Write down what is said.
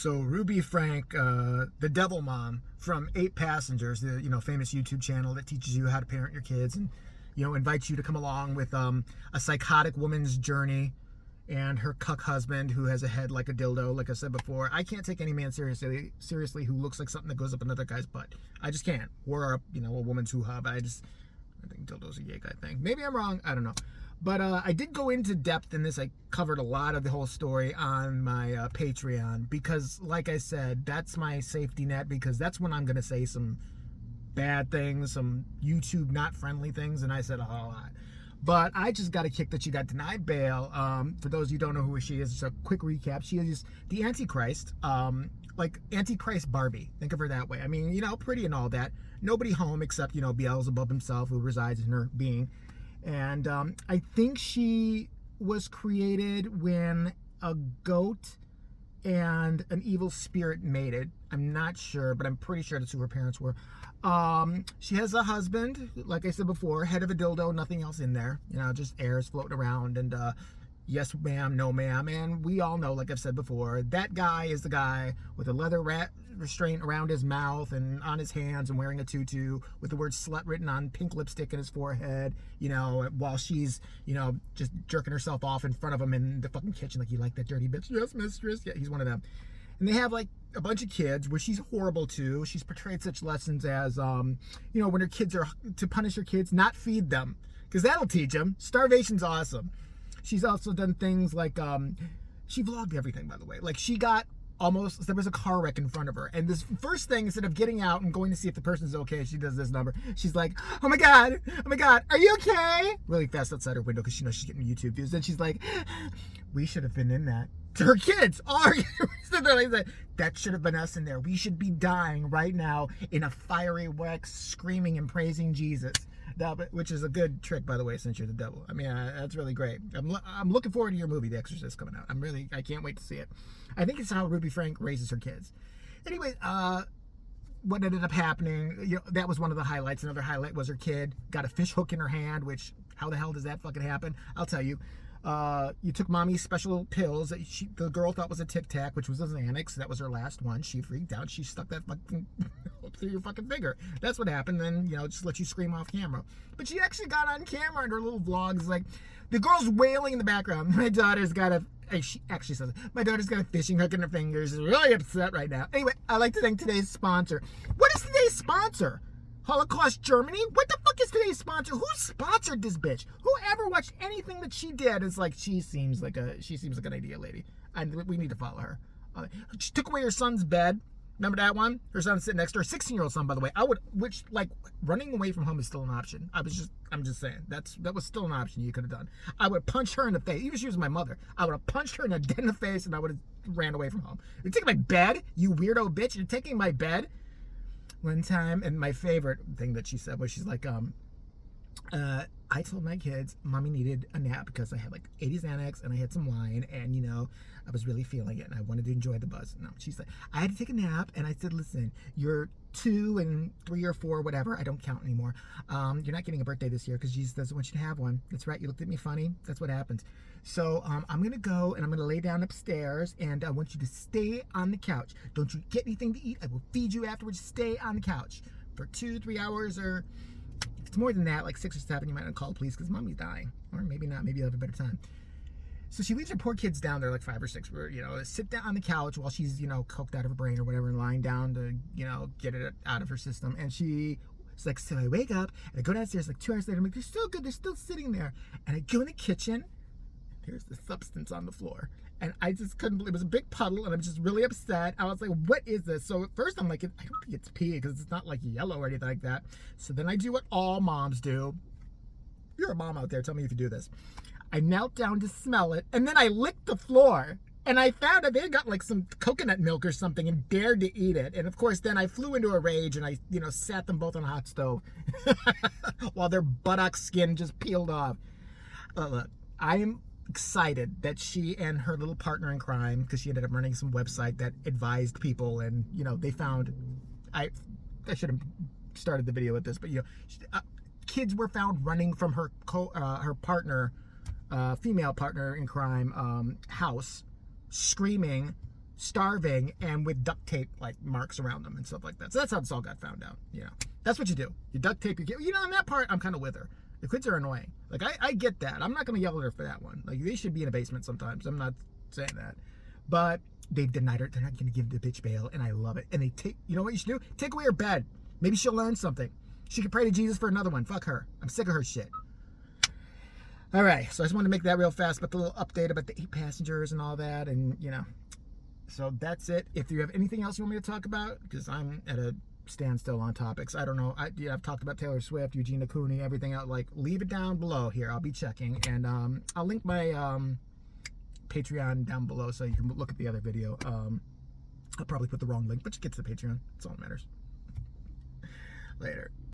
So Ruby Frank, the Devil Mom from Eight Passengers, the famous YouTube channel that teaches you how to parent your kids and invites you to come along with a psychotic woman's journey and her cuck husband who has a head like a dildo. Like I said before, I can't take any man seriously who looks like something that goes up another guy's butt. I just can't. Or a woman's hoo-ha. But I think dildo's a yay guy thing. Maybe I'm wrong. I don't know. But I did go into depth in this. I covered a lot of the whole story on my Patreon because, like I said, that's my safety net, because that's when I'm going to say some bad things, some YouTube not friendly things, and I said a whole lot. But I just got a kick that she got denied bail. For those of you who don't know who she is, just a quick recap. She is the Antichrist, like Antichrist Barbie. Think of her that way. I mean, pretty and all that. Nobody home except, Beelzebub himself, who resides in her being. And I think she was created when a goat and an evil spirit mated. I'm not sure, but I'm pretty sure that's who her parents were. She has a husband, like I said before, head of a dildo, nothing else in there. Just airs floating around, and yes ma'am, no ma'am. And we all know, like I've said before, that guy is the guy with a leather restraint around his mouth and on his hands and wearing a tutu with the word slut written on pink lipstick in his forehead, while she's, just jerking herself off in front of him in the fucking kitchen like, you like that dirty bitch? Yes, mistress. Yeah, he's one of them. And they have like a bunch of kids, which she's horrible to. She's portrayed such lessons as, when her kids are, to punish her kids, not feed them, because that'll teach them. Starvation's awesome. She's also done things like, she vlogged everything, by the way. Like, there was a car wreck in front of her. And this first thing, instead of getting out and going to see if the person's okay, she does this number. She's like, oh my God, are you okay? Really fast outside her window because she knows she's getting YouTube views. Then she's like, we should have been in that. To her kids, that should have been us in there. We should be dying right now in a fiery wreck, screaming and praising Jesus. Which is a good trick, by the way, since you're the devil. I mean, that's really great. I'm looking forward to your movie, The Exorcist, coming out. I can't wait to see it. I think it's how Ruby Frank raises her kids. Anyway, what ended up happening, that was one of the highlights. Another highlight was her kid got a fish hook in her hand, which, how the hell does that fucking happen? I'll tell you. You took mommy's special pills that the girl thought was a Tic Tac, which was a Xanax. That was her last one. She freaked out. She stuck that fucking through your fucking finger. That's what happened. Then, just let you scream off camera. But she actually got on camera in her little vlogs. Like, the girl's wailing in the background. My daughter's got she actually says, my daughter's got a fishing hook in her fingers. She's really upset right now. Anyway, I'd like to thank today's sponsor. What is today's sponsor? Holocaust Germany? What the fuck is today's sponsor? Who sponsored this bitch? Whoever watched anything that she did is like, she seems like an idea lady. We need to follow her. She took away her son's bed. Remember that one? Her son's sitting next to her. 16-year-old son, by the way. Running away from home is still an option. I'm just saying. That was still an option you could have done. I would have punched her in the face. Even if she was my mother, I would have punched her in the face and I would have ran away from home. You're taking my bed, you weirdo bitch. You're taking my bed. One time, and my favorite thing that she said was, she's like, I told my kids mommy needed a nap because I had like 80 Xanax and I had some wine and I was really feeling it and I wanted to enjoy the buzz. No, she's like, I had to take a nap, and I said, listen, you're 2 and 3 or 4, whatever, I don't count anymore. You're not getting a birthday this year because Jesus doesn't want you to have one. That's right, you looked at me funny. That's what happens. So I'm gonna go and I'm gonna lay down upstairs, and I want you to stay on the couch. Don't you get anything to eat. I will feed you afterwards. Stay on the couch for 2-3 hours, or if it's more than that, like 6 or 7, you might not call the police because mommy's dying, or maybe not. Maybe you'll have a better time. So she leaves her poor kids down there, like 5 or 6, where, sit down on the couch while she's, coked out of her brain or whatever, and lying down to, get it out of her system. And she's like, so I wake up and I go downstairs like 2 hours later. I'm like, they're still good. They're still sitting there. And I go in the kitchen. There's the substance on the floor. And I just couldn't believe it. Was a big puddle, and I'm just really upset. I was like, what is this? So at first I'm like, I don't think it's pee because it's not like yellow or anything like that. So then I do what all moms do. You're a mom out there. Tell me if you do this. I knelt down to smell it, and then I licked the floor. And I found that they got like some coconut milk or something and dared to eat it. And of course, then I flew into a rage and I, sat them both on a hot stove while their buttock skin just peeled off. Look, I am excited that she and her little partner in crime, because she ended up running some website that advised people, and they found, I should have started the video with this, but kids were found running from her partner, female partner in crime, house, screaming starving and with duct tape like marks around them and stuff like that. So that's how this all got found out. You know, that's what you do. You duct tape your kid. You know, on that part, I'm kind of with her. The kids are annoying. Like I get that. I'm not gonna yell at her for that one. Like they should be in a basement sometimes. I'm not saying that, but they've denied her. They're not gonna give the bitch bail, and I love it. And they take. You know what you should do? Take away her bed. Maybe she'll learn something. She could pray to Jesus for another one. Fuck her. I'm sick of her shit. All right, so I just wanted to make that real fast, but the little update about the 8 passengers and all that, and you know, so that's it. If you have anything else you want me to talk about, because I'm at a standstill on topics. I don't know. I've talked about Taylor Swift, Eugenia Cooney, everything else. Like, leave it down below here. I'll be checking, and I'll link my Patreon down below so you can look at the other video. I'll probably put the wrong link, but you get to the Patreon. That's all that matters. Later.